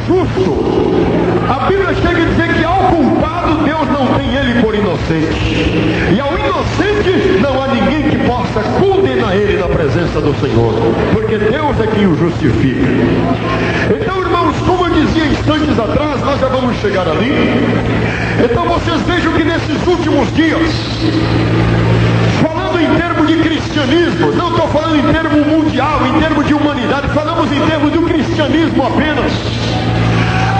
justo. A Bíblia chega a dizer que ao culpado Deus não tem ele por inocente. E ao inocente não há ninguém que possa condenar ele na presença do Senhor, porque Deus é quem o justifica. Então, irmãos, como eu dizia instantes atrás, nós já vamos chegar ali. Então vocês vejam que nesses últimos dias, falando em termos de cristianismo, não estou falando em termos mundial, em termos de humanidade, falamos em termos do cristianismo apenas.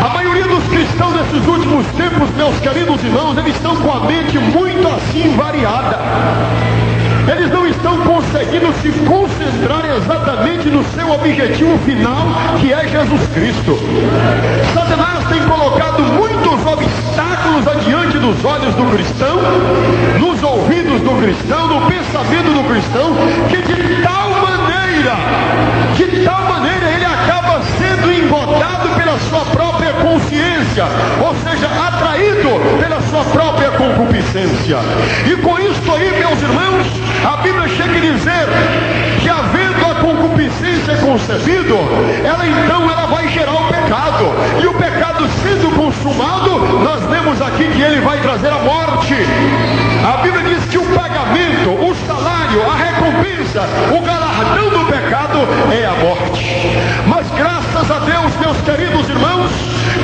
A maioria dos cristãos nesses últimos tempos, meus queridos irmãos, eles estão com a mente muito assim variada. Eles não estão conseguindo se concentrar exatamente no seu objetivo final, que é Jesus Cristo. Satanás tem colocado muitos obstáculos adiante dos olhos do cristão, nos ouvidos do cristão, no pensamento do cristão, que de tal maneira ele acaba sendo engodado pela sua própria consciência, ou seja, atraído pela sua própria concupiscência. E com isso aí, meus irmãos, a Bíblia chega a dizer que havendo a concupiscência concebido, ela vai gerar o pecado. E o pecado sendo consumado, nós lemos aqui que ele vai trazer a morte. A Bíblia diz que o pagamento, o salário, a recompensa, o galardão do pecado é a morte. Mas graças a Deus, meus queridos irmãos,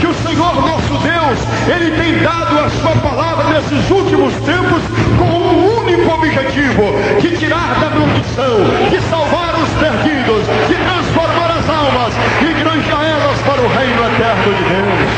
que o Senhor nosso Deus, ele tem dado a sua palavra nesses últimos tempos com um único objetivo: de tirar da maldição, de salvar os perdidos, de transformar as almas e granjear elas para o reino eterno de Deus.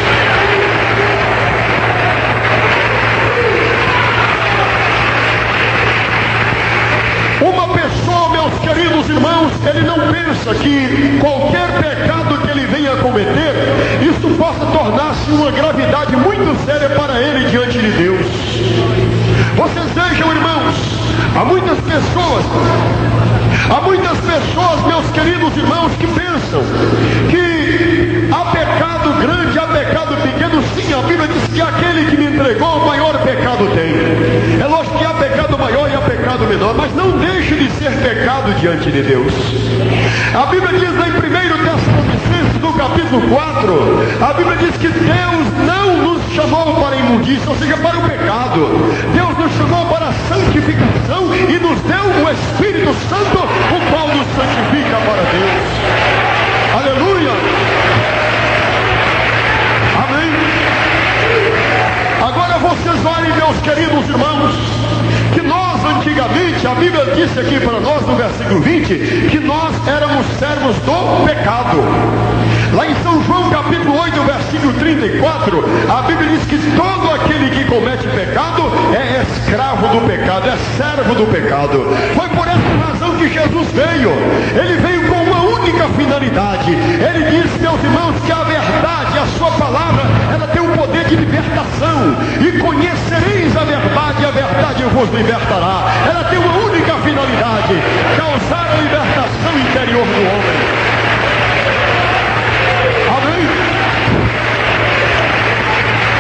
Uma pessoa, meus queridos irmãos, ele não pensa que qualquer pecado que ele venha cometer, isso possa tornar-se uma gravidade muito séria para ele diante de Deus. Vocês vejam, irmãos, há muitas pessoas, meus queridos irmãos, que pensam que há pecado grande, há pecado pequeno. Sim, a Bíblia diz que aquele que me entregou, o maior pecado tem. É lógico que há pecado maior e há pecado menor, mas não deixe de ser pecado diante de Deus. A Bíblia diz em 1 Tessalonicenses, no capítulo 4, a Bíblia diz que Deus não nos chamou para a imundícia, ou seja, para o pecado. Deus nos chamou para a santificação e nos deu o Espírito Santo, o qual nos santifica para Deus. Aleluia! Amém? Agora vocês olhem, meus queridos irmãos, que nós antigamente, a Bíblia disse aqui para nós no versículo 20, que nós éramos servos do pecado. Lá em São João capítulo 8, versículo 34, a Bíblia diz que todo aquele que comete pecado é escravo do pecado, é servo do pecado. Foi por essa razão que Jesus veio. Ele veio com uma única finalidade. Ele disse, meus irmãos, que a verdade, a sua palavra, ela tem o poder de libertação. E conhecereis a verdade vos libertará. Ela tem uma única finalidade: causar a libertação interior do homem. Amém?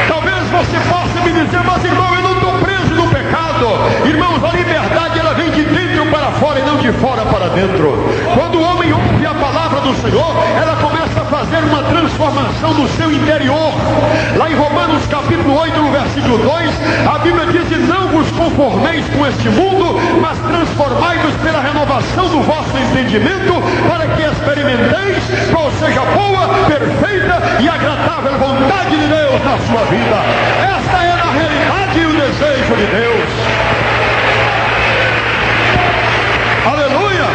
Talvez você possa me dizer, mas irmão, eu não estou preso no pecado. Irmãos, a liberdade ela vem de dentro para fora e não de fora para dentro. Quando o homem ouve a palavra do Senhor, ela começa a fazer uma transformação no seu interior. Lá em Romanos capítulo 8, no versículo 2, a Bíblia diz: e não vos conformeis com este mundo, mas transformai-vos pela renovação do vosso entendimento, para que experimenteis qual seja a boa, perfeita e agradável vontade de Deus na sua vida. Esta é a realidade e o desejo de Deus. Aleluia!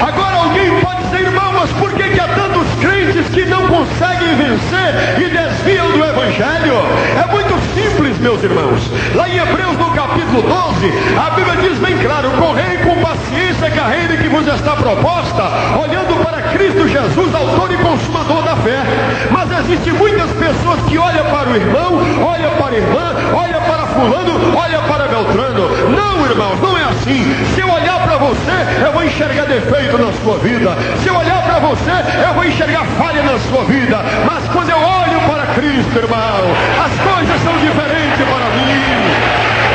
Agora alguém pode dizer, irmão, mas por que há tantos crentes que não conseguem vencer e desviam do Evangelho? É muito simples, meus irmãos. Lá em Hebreus no capítulo 12, a Bíblia diz bem claro: correi com paciência a carreira que vos está proposta, olhando para Cristo Jesus, autor e consumador da fé. Mas existem muitas pessoas que olham para o irmão, olham para a irmã, olham para fulano, olham para Beltrano. Não, irmãos, não é assim. Se eu olhar para você, eu vou enxergar defeito na sua vida. Se eu olhar para você, eu vou enxergar falha na sua vida. Mas quando eu olho para Cristo, irmão, as coisas são diferentes para mim.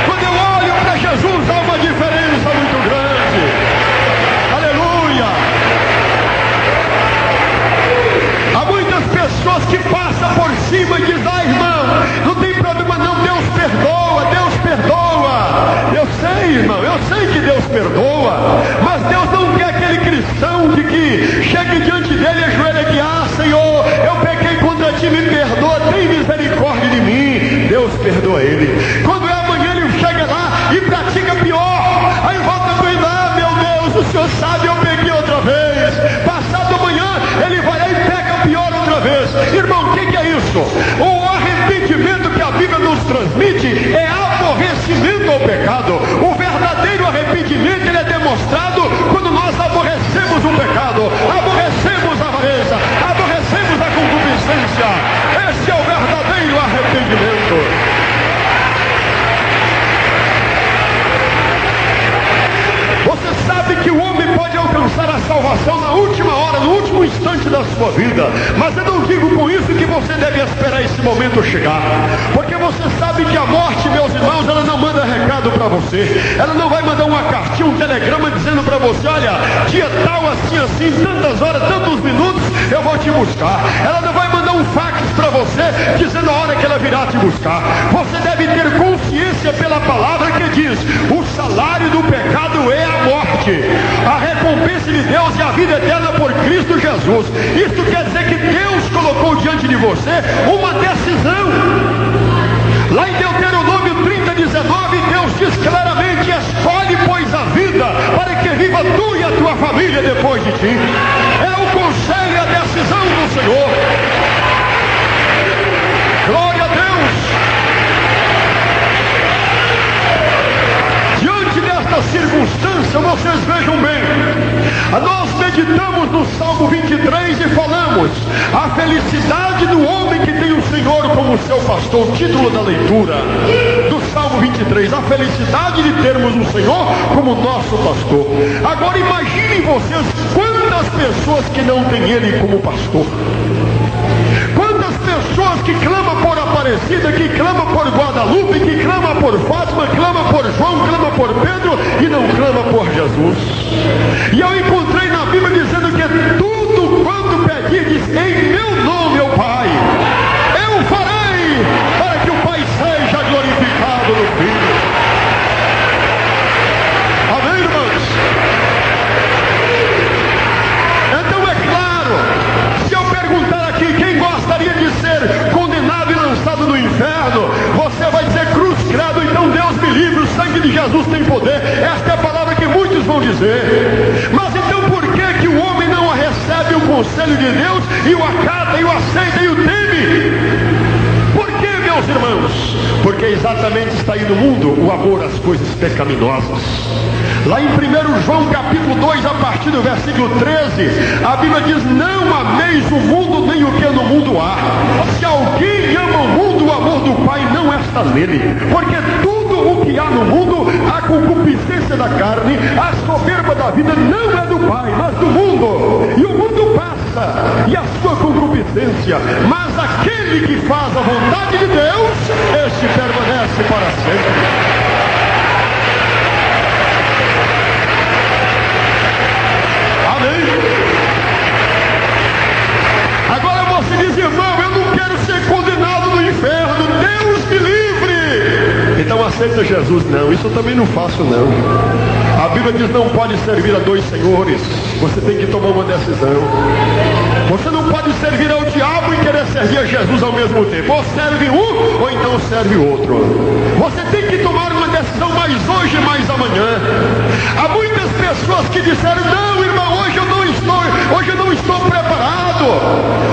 Quando eu olho para Jesus, há uma diferença muito grande. Aleluia! pecado, aborrecemos a avareza, aborrecemos a concupiscência. Esse é o verdadeiro arrependimento. Você sabe que o homem pode alcançar a salvação na última hora, no último instante da sua vida. Mas eu não digo com isso que você deve esperar esse momento chegar. Porque você sabe que a morte, meus irmãos, ela não manda recado para você. Ela não vai mandar uma cartinha, um telegrama dizendo para você: olha, dia tal, assim, tantas horas, tantos minutos, eu vou te buscar. Ela não vai mandar um fax para você dizendo a hora que ela virá te buscar. Você deve ter consciência pela palavra que diz: o salário do pecado é a morte, a recompensa de Deus é a vida eterna por Cristo Jesus. Isso quer dizer que Deus colocou diante de você uma decisão. Lá em Deuteronômio 30:19, Deus diz claramente: escolhe, pois, a vida, para que viva tu e a tua família depois de ti. É o conselho e a decisão do Senhor. Glória a Deus. Nesta circunstância, vocês vejam bem, nós meditamos no Salmo 23 e falamos: a felicidade do homem que tem o Senhor como seu pastor. O título da leitura do Salmo 23, a felicidade de termos o Senhor como nosso pastor. Agora imaginem vocês quantas pessoas que não têm Ele como pastor. Quantas pessoas que clamam por Aparecida, que clamam por Guadalupe, que clamam por Fátima, clamam por João, clamam por Pedro e não clamam por Jesus. E eu encontrei na Bíblia dizendo que tudo quanto pedirdes em meu nome, ó Pai, eu farei para que o Pai seja glorificado no Filho. Amém, irmãos? Então é claro, se eu perguntar aqui quem gostaria de ser condenado e lançado no inferno, você vai dizer: cruz, credo, então Deus me livre, o sangue de Jesus tem poder. Esta é a palavra que muitos vão dizer. Mas então por que o homem não recebe o conselho de Deus e o acata, e o aceita, e o teme? Por que, meus irmãos? Porque exatamente está aí no mundo o amor às coisas pecaminosas. Lá em 1 João capítulo 2, a partir do versículo 13, a Bíblia diz: não ameis o mundo nem o que no mundo há. Se alguém ama o mundo, o amor do Pai não está nele. Porque tudo o que há no mundo, a concupiscência da carne, a soberba da vida, não é do Pai, mas do mundo. E o mundo passa, e a sua concupiscência, mas aquele que faz a vontade de Deus, este permanece para sempre. Agora você diz: irmão, eu não quero ser condenado no inferno, Deus me livre. Então aceita Jesus. Não, isso eu também não faço, não. A Bíblia diz: não pode servir a dois senhores. Você tem que tomar uma decisão. Você não pode servir ao diabo e querer servir a Jesus ao mesmo tempo. Ou serve um, ou então serve outro. Você tem que tomar uma decisão, mais hoje, mais amanhã. Há muitas pessoas que disseram: não, irmão, hoje eu não estou preparado.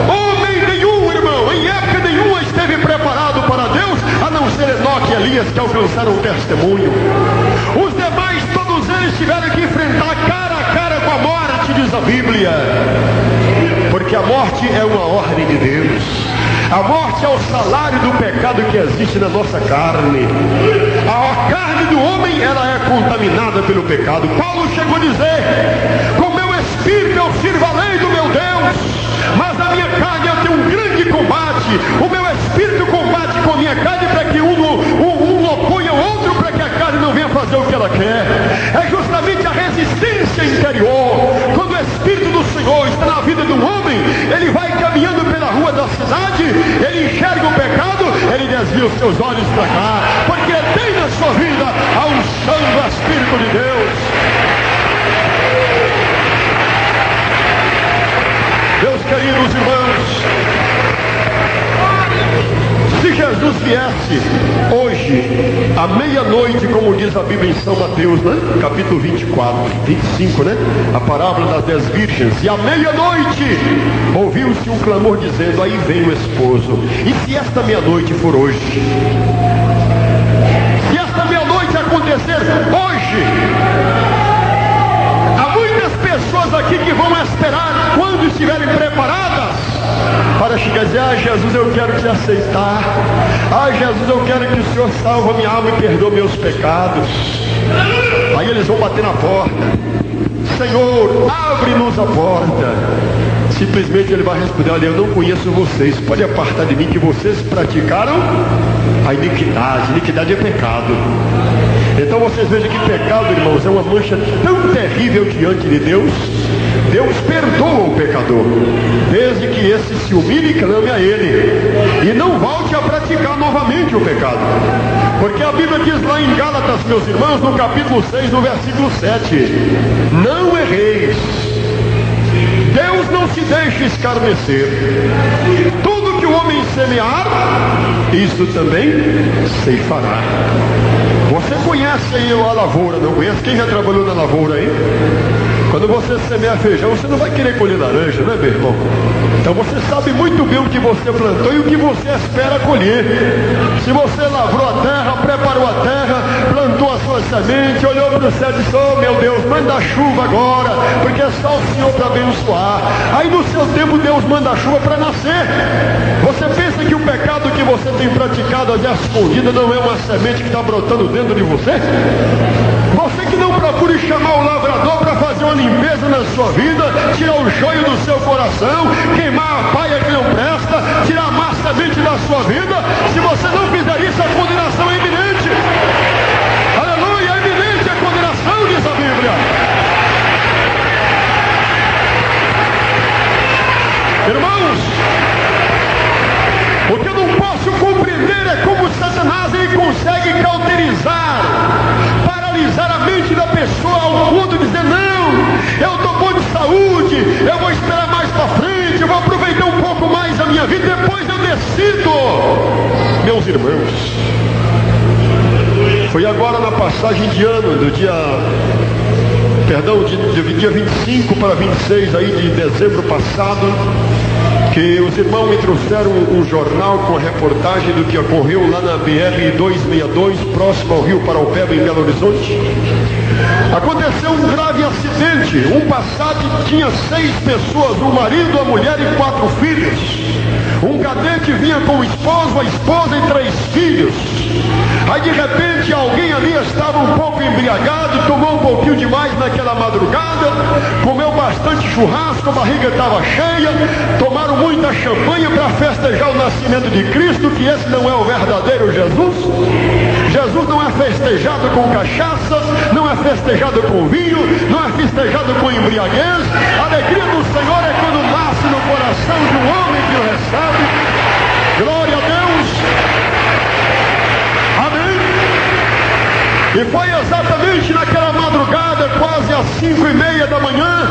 Homem nenhum, irmão, em época nenhuma esteve preparado para Deus, a não ser Enoque e Elias, que alcançaram o testemunho. Os demais, todos eles tiveram que enfrentar cara a cara com a morte, diz a Bíblia. Porque a morte é uma ordem de Deus. A morte é o salário do pecado que existe na nossa carne. A carne do homem, ela é contaminada pelo pecado. Paulo chegou a dizer: com meu espírito eu sirvo a lei do meu Deus, mas na minha carne eu tenho um grande combate. O meu espírito combate com a minha carne para que um oponha o outro, para que a carne não venha fazer o que ela quer. É justamente a resistência interior. Quando o Espírito do Senhor está na vida do homem, ele vai caminhando pela rua da cidade, ele enxerga o pecado, ele desvia os seus olhos para cá, porque tem na sua vida a unção do Espírito de Deus. Meus queridos irmãos, se Jesus viesse hoje, à meia-noite, como diz a Bíblia em São Mateus, né? Capítulo 25, né? A parábola das 10 virgens. E à meia-noite, ouviu-se um clamor dizendo: aí vem o esposo. E se esta meia-noite for hoje? Se esta meia-noite acontecer hoje, há muitas muitas pessoas aqui que vão esperar quando estiverem preparadas para chegar e dizer: Jesus, eu quero te aceitar. Jesus, eu quero que o Senhor salve a minha alma e perdoe meus pecados. Aí eles vão bater na porta: Senhor, abre-nos a porta. Simplesmente ele vai responder: olha, eu não conheço vocês, pode apartar de mim, que vocês praticaram a iniquidade. Iniquidade é pecado. Então vocês vejam que pecado, irmãos, é uma mancha tão terrível diante de Deus. Deus perdoa o pecador, desde que esse se humilhe e clame a Ele, e não volte a praticar novamente o pecado. Porque a Bíblia diz lá em Gálatas, meus irmãos, no capítulo 6, no versículo 7: não erreis, Deus não se deixa escarnecer. Tudo que o homem semear, isso também ceifará. Você conhece aí a lavoura, não conhece? Quem já trabalhou na lavoura aí? Quando você semeia feijão, você não vai querer colher laranja, né, meu irmão? Então você sabe muito bem o que você plantou e o que você espera colher. Se você lavrou a terra, preparou a terra, plantou a sua semente, olhou para o céu e disse: oh meu Deus, manda chuva agora, porque é só o Senhor para abençoar. Aí no seu tempo Deus manda a chuva para nascer. Você pensa que o pecado que você tem praticado às escondidas não é uma semente que está brotando dentro de você? Você que não procure chamar o lavrador para fazer uma limpeza na sua vida, tirar o joio do seu coração, queimar a palha que não presta, tirar a má semente da sua vida. Se você não fizer isso, a condenação é iminente. Aleluia, é iminente a condenação, diz a Bíblia. Irmãos, o que eu não posso compreender é como Satanás ele consegue cauterizar, paralisar a mente da pessoa ao ponto de dizer: não, eu estou bom de saúde, eu vou esperar mais para frente, eu vou aproveitar um pouco mais a minha vida, depois eu decido. Meus irmãos, foi agora na passagem de ano, do dia 25 para 26 aí de dezembro passado, que os irmãos me trouxeram um jornal com a reportagem do que ocorreu lá na BR-262, próximo ao Rio Paraupeba, em Belo Horizonte. Aconteceu um grave acidente. Um Passat tinha 6 pessoas, um marido, a mulher e 4 filhos. Um cadete vinha com o esposo, a esposa e 3 filhos. Aí de repente alguém ali estava um pouco embriagado, tomou um pouquinho demais naquela madrugada, comeu bastante churrasco, a barriga estava cheia, tomaram muita champanhe para festejar o nascimento de Cristo, que esse não é o verdadeiro Jesus. Jesus não é festejado com cachaça, não é festejado com vinho, não é festejado com embriaguez. A alegria do Senhor é quando nasce no coração de um homem que o recebe. Glória a Deus. Amém. E foi exatamente naquela madrugada, quase às 5:30 da manhã,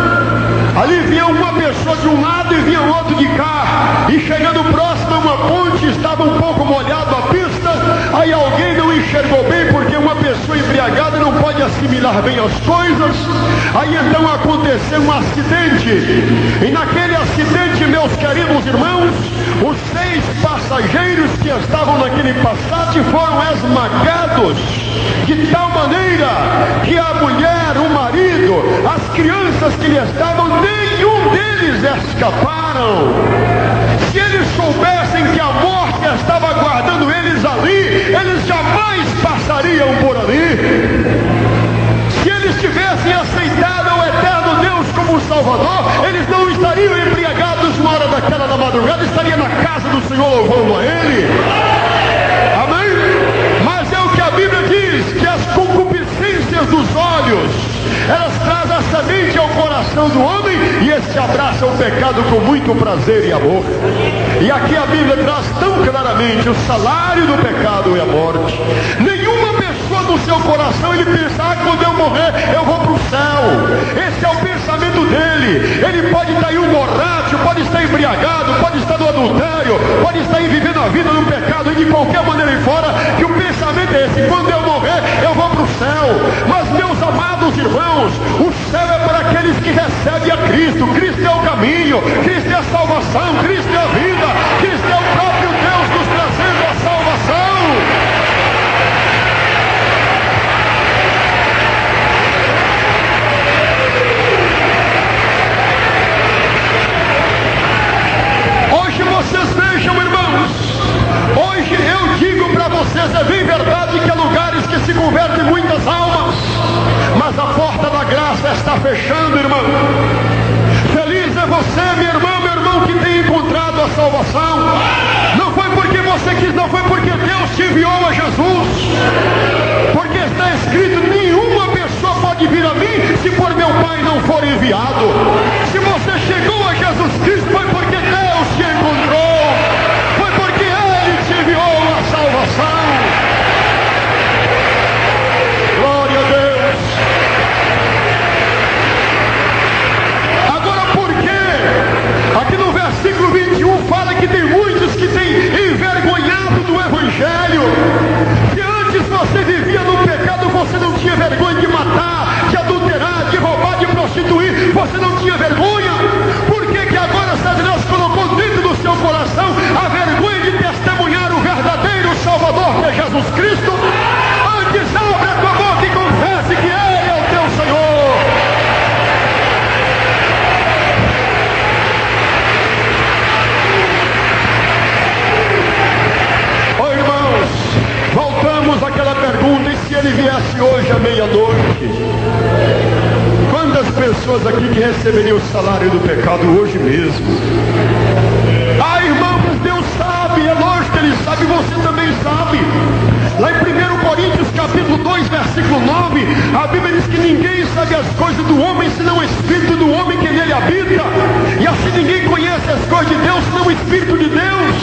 ali vinha uma pessoa de um lado e vinha outro de cá, e chegando próximo a uma ponte, estava um pouco molhado a pista. Aí alguém não enxergou bem, porque uma pessoa embriagada não pode assimilar bem as coisas. Aí então aconteceu um acidente, e naquele acidente, meus queridos irmãos, os 6 passageiros que estavam naquele Passat foram esmagados de tal maneira que a mulher, o marido, as crianças que lhe estavam, nenhum deles escaparam. Se eles soubessem que a morte estava aguardando eles ali, eles jamais passariam por ali. Se eles tivessem aceitado o eterno Deus como Salvador, eles não estariam embriagados uma hora daquela da madrugada, estariam na casa do Senhor louvando a Ele. Amém? Mas é o que a Bíblia diz, que as concupiscências dos olhos, elas trazem a semente ao coração do homem, e esse abraça o pecado com muito prazer e amor. E aqui a Bíblia traz tão claramente: o salário do pecado é a morte. Nenhuma pessoa no seu coração ele pensa: quando eu morrer eu vou para o céu. Esse é o pensamento dele. Ele pode estar aí um borracho, pode estar embriagado, pode estar no adultério, pode estar aí vivendo a vida no pecado, e de qualquer maneira aí fora, que o pensamento é esse: quando eu morrer eu vou para o céu. Mas meus amados irmãos, o céu é para aqueles que recebem a Cristo. Cristo é o caminho, Cristo é a salvação, Cristo é a vida, Cristo é o próprio Deus nos trazendo a salvação. vezes é bem verdade que há lugares que se convertem muitas almas, mas a porta da graça está fechando, irmão. Feliz é você, minha irmã, meu irmão, que tem encontrado a salvação. Não foi porque você quis, não foi porque Deus te enviou a Jesus. Porque está escrito: nenhuma pessoa pode vir a mim se por meu Pai não for enviado. Se você chegou a Jesus Cristo, foi porque Deus te encontrou. Foi porque Ele te enviou a salvação. Glória a Deus. Agora, por quê? Aqui no versículo 21 fala que tem muitos que têm envergonhado do Evangelho. Se antes você vivia no pecado, você não tinha vergonha de matar, de adulterar, de roubar, de prostituir, você não tinha vergonha. Por que que agora Satanás colocou dentro do seu coração a vergonha de testemunhar o verdadeiro Salvador, que é Jesus Cristo? Antes abra a tua boca e confesse que Ele é o teu Senhor. Oh, irmãos, voltamos àquela pergunta: e se Ele viesse hoje à meia-noite? Quantas pessoas aqui que receberiam o salário do pecado hoje mesmo? Ah, irmãos, Deus sabe, é lógico que Ele sabe, você também sabe. Lá em 1 Coríntios capítulo 2, versículo 9, a Bíblia diz que ninguém sabe as coisas do homem, senão o Espírito do homem que nele habita. E assim ninguém conhece as coisas de Deus, senão o Espírito de Deus.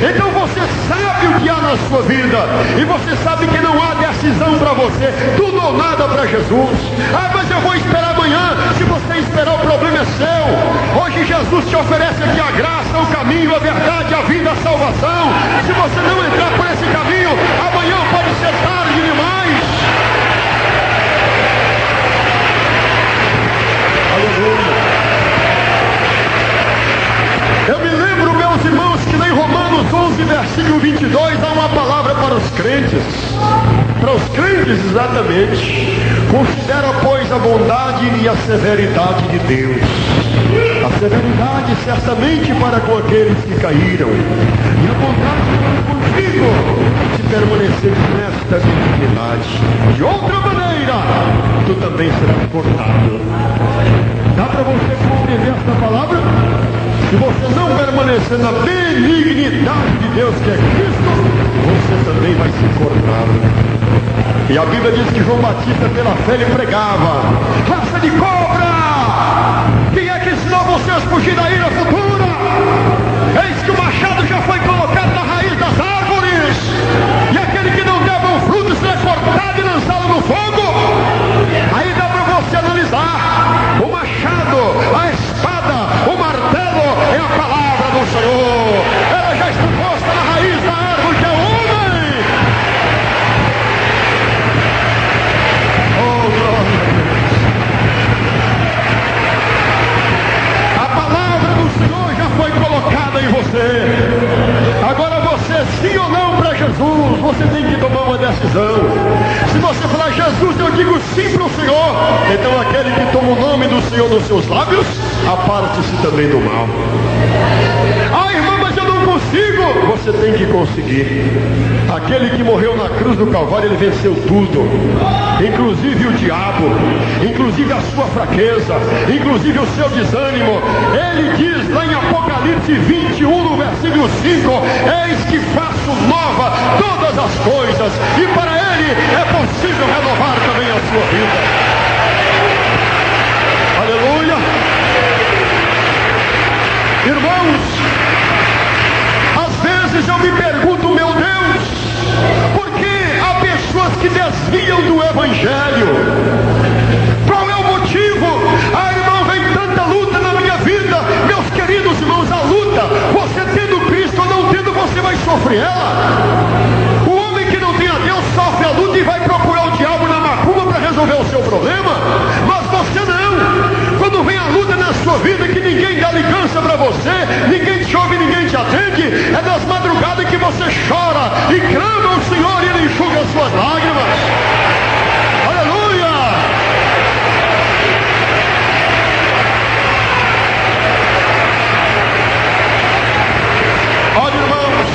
Então você sabe o que há na sua vida, e você sabe que não há decisão para você, tudo ou nada para Jesus. Ah, mas eu vou esperar amanhã. Se você esperar, o problema é seu. Hoje Jesus te oferece aqui a graça, o caminho, a verdade, a vida, a salvação. Se você não entrar por esse caminho, amanhã pode ser tarde demais. Aleluia. Eu me lembro, meus irmãos, que lá em Romanos 11, versículo 22, há uma palavra para os crentes. Para os crentes, exatamente. Considera, pois, a bondade e a severidade de Deus. A severidade certamente para com aqueles que caíram, e a bondade para contigo, se permaneceres nesta benignidade. De outra maneira, tu também serás cortado. Dá para você compreender esta palavra? Se você não permanecer na benignidade de Deus, que é Cristo, você também vai ser cortado. E a Bíblia diz que João Batista, pela fé, ele pregava: raça de cobra! Quem é que ensinou vocês a fugir da ira futura? Eis que o machado já foi colocado na raiz das árvores, e aquele que não der bom fruto será cortado e lançado no fogo. Aí dá para você analisar: o machado, a espada, o martelo é a palavra do Senhor. Ela já está posta na raiz da árvore, que é o homem. Oh, glória a Deus. A palavra do Senhor já foi colocada em você. Agora você, sim ou não para Jesus, você tem que tomar uma decisão. Se você falar: Jesus, eu digo sim para o Senhor, então aquele que toma o nome do Senhor nos seus lábios, aparte-se também do mal. Ah, irmão, mas eu não consigo. Você tem que conseguir. Aquele que morreu na cruz do Calvário, ele venceu tudo, inclusive o diabo, inclusive a sua fraqueza, inclusive o seu desânimo. Ele diz lá em Apocalipse 21, no versículo 5: eis que faço nova todas as coisas, e para ele é possível renovar também a sua vida. Aleluia. Irmãos, às vezes eu me pergunto: meu Deus, por que há pessoas que desviam do Evangelho? Qual é o motivo? Ah, irmão, vem tanta luta na minha vida. Meus queridos irmãos, a luta, você tendo Cristo ou não tendo, você vai sofrer ela. O homem que não tem a Deus sofre a luta e vai procurar o diabo na macumba para resolver o seu problema. Mas você não. Quando vem a luta na sua vida, que ninguém dá ligança para você, ninguém te ouve, ninguém te atende, é das madrugadas que você chora e clama ao Senhor, e Ele enxuga as suas lágrimas. Aleluia! Olha, irmãos,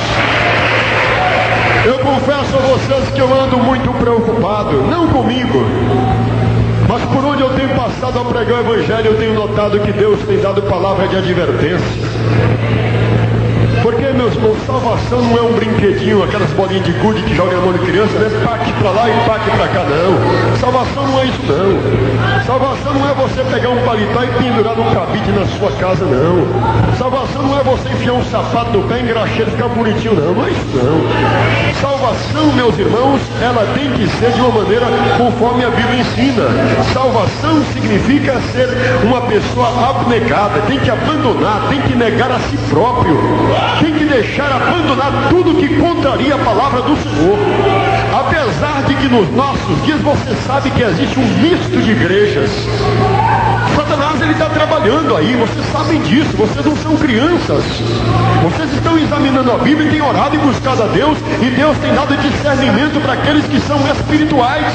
eu confesso a vocês que eu ando muito preocupado, não comigo, mas por onde eu tenho passado a pregar o Evangelho, eu tenho notado que Deus tem dado palavra de advertência. Porque, meus irmãos, salvação não é um brinquedinho, aquelas bolinhas de gude que joga na mão de criança, né? Paque pra lá e paque pra cá, não. Salvação não é isso, não. Salvação não é você pegar um paletó e pendurar no cabide na sua casa, não. Salvação não é você enfiar um sapato no pé, engraxar e ficar bonitinho, não. Não é isso, não. Salvação, meus irmãos, ela tem que ser de uma maneira conforme a Bíblia ensina. Salvação significa ser uma pessoa abnegada, tem que abandonar, tem que negar a si próprio. Tem que deixar abandonar tudo que contraria a palavra do Senhor. Apesar de que nos nossos dias você sabe que existe um misto de igrejas. Satanás ele está trabalhando aí, vocês sabem disso, vocês não são crianças. Vocês estão examinando a Bíblia e têm orado e buscado a Deus, e Deus tem dado discernimento para aqueles que são espirituais.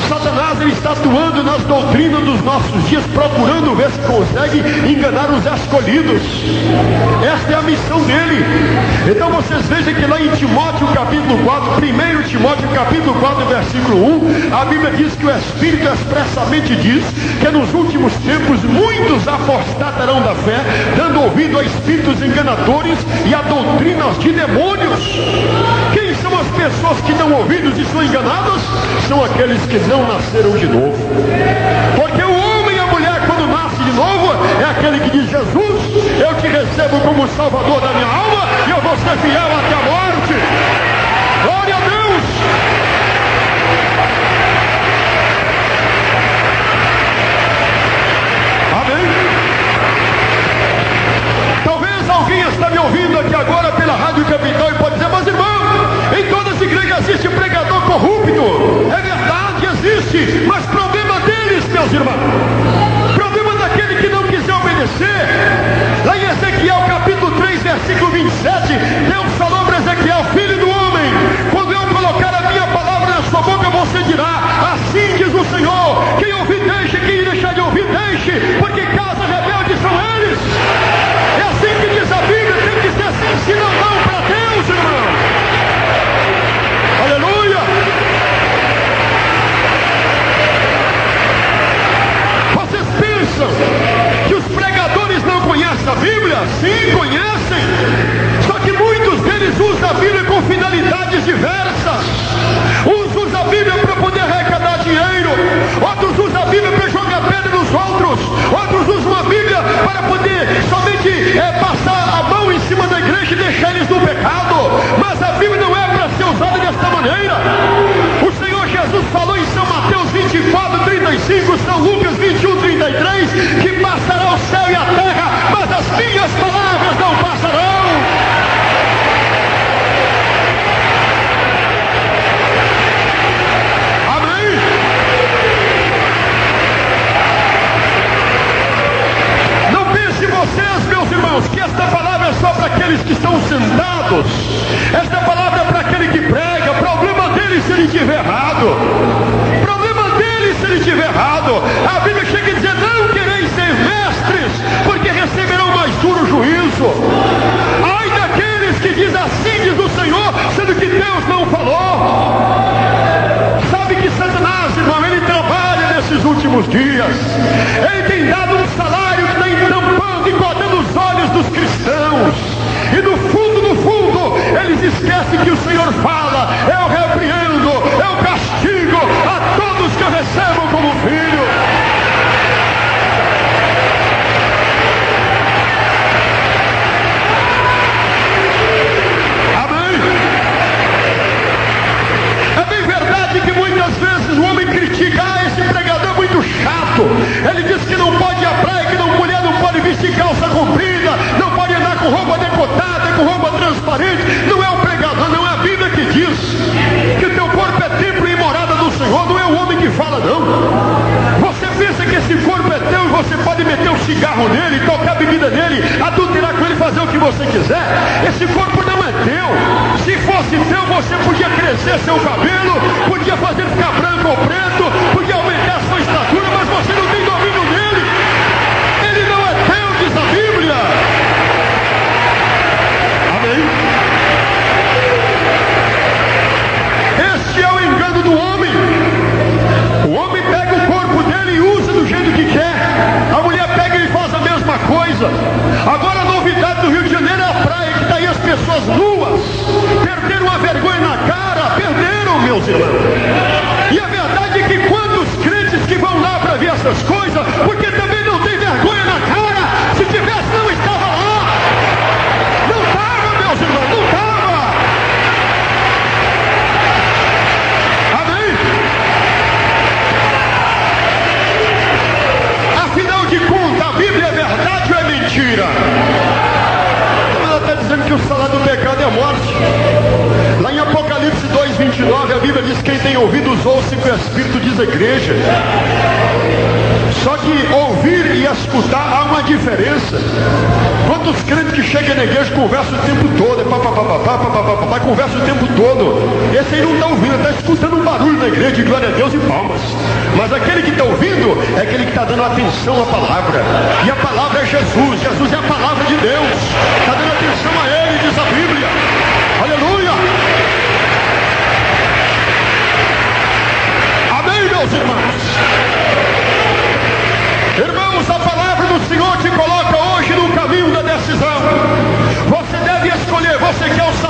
Satanás ele está atuando nas doutrinas dos nossos dias, procurando ver se consegue enganar os escolhidos. Esta é a missão dele. Então vocês vejam que lá em Timóteo capítulo 4, 1 Timóteo capítulo 4, versículo 1, a Bíblia diz que o Espírito expressamente diz que nos últimos tempos muitos apostatarão da fé, dando ouvido a espíritos enganadores e a doutrinas de demônios. Quem são as pessoas que dão ouvidos e são enganadas? São aqueles que não nasceram de novo. Porque o homem e a mulher, quando nasce de novo, é aquele que diz: Jesus, eu te recebo como Salvador da minha alma e eu vou ser fiel até a morte. Glória a Deus! Amém? Talvez alguém está me ouvindo aqui agora pela Rádio Capital e pode dizer: mas irmão, em todas as igrejas existe pregador corrupto. É verdade, existe, mas problema deles, meus irmãos. Problema daquele que não quiser obedecer. Lá em Ezequiel capítulo 3, versículo 27, Deus falou para Ezequiel: filho do homem, quando eu colocar a minha palavra na sua boca, você dirá: assim diz o Senhor, quem ouvir deixe, quem deixar de ouvir deixe, porque casa rebelde são eles. É assim que diz a Bíblia, tem que ser assim, senão não para Deus, irmão. Aleluia! Vocês pensam que os pregadores não conhecem a Bíblia? Sim, conhecem. Só que muitos deles usam a Bíblia com finalidades diversas. Uns usam a Bíblia para poder arrecadar dinheiro, outros usam a Bíblia para jogar pedra nos outros, outros usam a Bíblia para poder somente passar a mão em cima da igreja e deixar eles no pecado. Mas a Bíblia não é para ser usada desta maneira. O Senhor Jesus falou em São Mateus 24, 35, São Lucas 21, 33, que passará o céu e a terra, mas as minhas palavras não passarão. Amém? Não pense vocês, meus irmãos, que esta palavra é só para aqueles que estão sentados. Esta palavra é para aquele que prega. Problema dele se ele estiver errado. Problema dele se ele estiver errado. A Bíblia chega a dizer: não quereis ser mestres, porque receberão mais duro juízo. Ai daqueles que dizem: assim diz o Senhor, sendo que Deus não falou. Sabe que Satanás, irmão, ele trabalha nesses últimos dias. Ele tem dado um salário que está entampando e cortando os olhos dos cristãos. E no fundo, eles esquecem que o Senhor fala: eu repreendo, eu castigo a todos que eu recebo como filho. Amém? É bem verdade que muitas vezes o homem critica: esse pregador é muito chato. Ele diz que não pode ir à praia, que mulher não pode vestir calça comprida, não pode andar com roupa decotada, com roupa transparente. Não é o pregador, não é a Bíblia que diz que o teu corpo é templo e morada do Senhor. Não é o homem que fala, não. Você pensa que esse corpo é teu e você pode meter um cigarro nele, tocar bebida nele, adulterar com ele, fazer o que você quiser? Esse corpo não é teu. Se fosse teu, você podia crescer seu cabelo, podia fazer ficar branco ou preto, podia aumentar a sua estatura, mas você não tem domínio nele. Ele não é teu, diz a Bíblia. Amém? a morte. Lá em Apocalipse 2:29, a Bíblia diz: quem tem ouvidos ouça o que o Espírito diz à igreja. Só que ouvir e escutar há uma diferença. Quantos crentes que chegam na igreja conversam o tempo todo, conversa o tempo todo. Esse aí não está ouvindo, está escutando um barulho na igreja de glória a Deus e palmas. Mas aquele que está ouvindo é aquele que está dando atenção à palavra. E a palavra é Jesus. Jesus é a palavra de Deus. Está dando atenção a Ele, diz a Bíblia. Aleluia! Amém, meus irmãos? Irmãos, a palavra do Senhor te coloca hoje no caminho da decisão. Você deve escolher. Você quer o salvação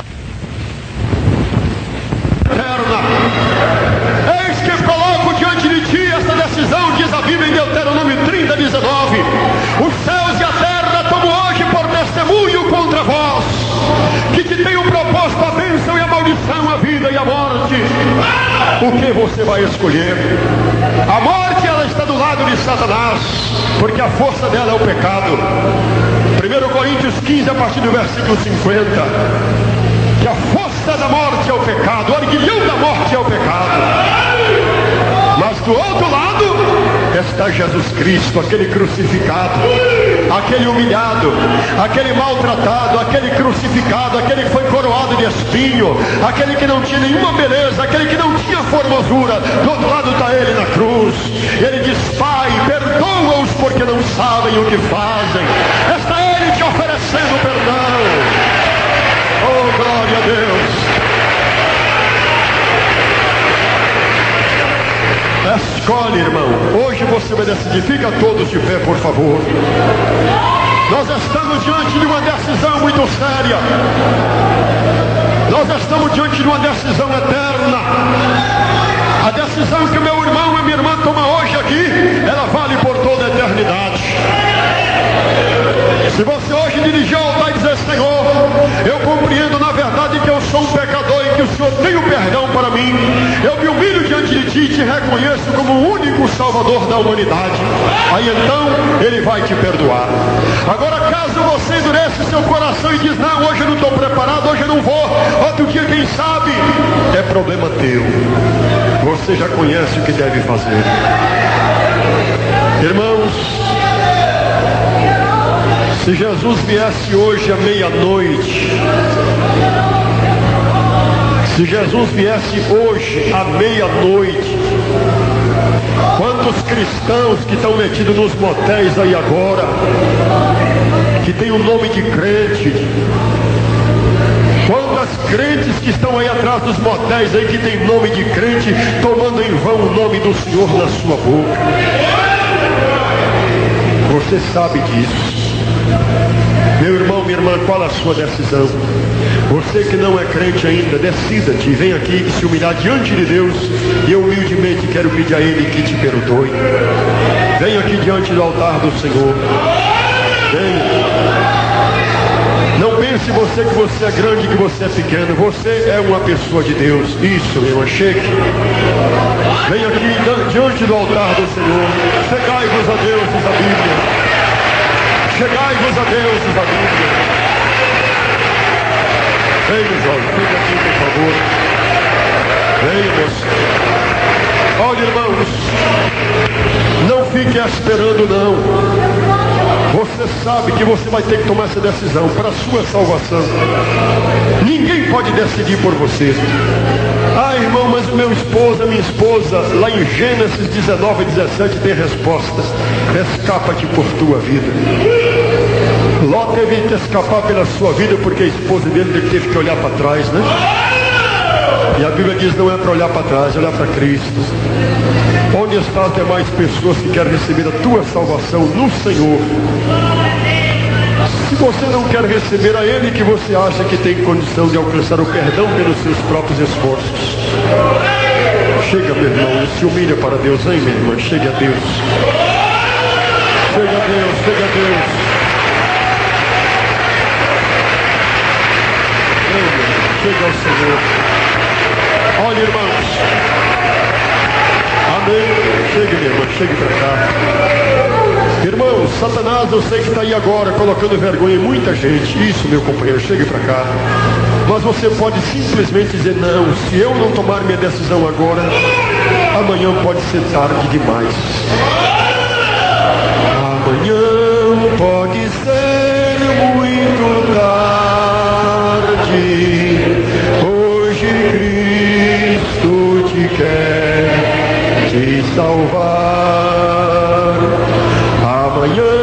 eterna. Eis que coloco diante de ti esta decisão, diz a Bíblia em Deuteronômio 30:19. Os céus e a terra tomo hoje por testemunho contra vós, que te tenho proposto a bênção e a maldição, a vida e a morte. O que você vai escolher? A morte, ela está do lado de Satanás, porque a força dela é o pecado. 1 Coríntios 15, a partir do versículo 50. Que a força da morte é o pecado, o arguilhão da morte é o pecado. Mas do outro lado está Jesus Cristo, aquele crucificado, aquele humilhado, aquele maltratado, aquele crucificado, aquele que foi coroado de espinho, aquele que não tinha nenhuma beleza, aquele que não tinha formosura. Do outro lado está ele na cruz. Ele diz: Pai, perdoa-os porque não sabem o que fazem. Está ele te oferecendo perdão. Oh, glória a Deus. Escolhe, irmão. Hoje você vai decidir. Fica todos de pé, por favor. Nós estamos diante de uma decisão muito séria. Nós estamos diante de uma decisão eterna. A decisão que o meu irmão e minha irmã tomam hoje aqui, ela vale por toda a eternidade. Se você hoje dirigir ao altar e dizer: Senhor, eu compreendo na verdade que eu sou um pecador e que o Senhor tem o perdão para mim, eu me humilho diante de Ti e te reconheço como o único Salvador da humanidade, aí então Ele vai te perdoar. Agora, caso você endurece seu coração e diz: não, hoje eu não estou preparado, hoje eu não vou, outro dia quem sabe, é problema teu. Você já conhece o que deve fazer. Irmãos, se Jesus viesse hoje à meia-noite, se Jesus viesse hoje à meia-noite, quantos cristãos que estão metidos nos motéis aí agora, que tem o nome de crente, quantas crentes que estão aí atrás dos motéis aí, que tem nome de crente, tomando em vão o nome do Senhor na sua boca. Você sabe disso. Meu irmão, minha irmã, qual a sua decisão? Você que não é crente ainda, decida-te, vem aqui e se humilhar diante de Deus. E eu humildemente quero pedir a Ele que te perdoe. Vem aqui diante do altar do Senhor. Vem. Não pense você que você é grande, que você é pequeno. Você é uma pessoa de Deus. Isso, meu irmão, chegue. Vem aqui diante do altar do Senhor. Chegai-vos a Deus, diz a Bíblia. Chegai-vos a Deus, diz a Bíblia. Venha, João, fica aqui, por favor. Venha, moço. Olha, irmãos, não fique esperando, não. Você sabe que você vai ter que tomar essa decisão para a sua salvação. Ninguém pode decidir por você. Ah, irmão, mas o meu esposo, a minha esposa, lá em Gênesis 19:17 tem resposta. Escapa-te por tua vida. Ló teve que escapar pela sua vida porque a esposa dele teve que olhar para trás, né? E a Bíblia diz: não é para olhar para trás, é olhar para Cristo. Onde estão as demais pessoas que querem receber a tua salvação no Senhor? Se você não quer receber a Ele, que você acha que tem condição de alcançar o perdão pelos seus próprios esforços, chega, meu irmão, e se humilha para Deus, hein, minha irmã? Chegue a Deus. Chega a Deus, chega a Deus. Chega ao Senhor. Olha, irmãos. Amém. Chegue, minha irmã, chegue para cá. Irmãos, Satanás, eu sei que está aí agora colocando vergonha em muita gente. Isso, meu companheiro, chegue para cá. Mas você pode simplesmente dizer: não, se eu não tomar minha decisão agora, amanhã pode ser tarde demais. Amanhã pode ser muito tarde. Hoje Cristo te quer te salvar. Amanhã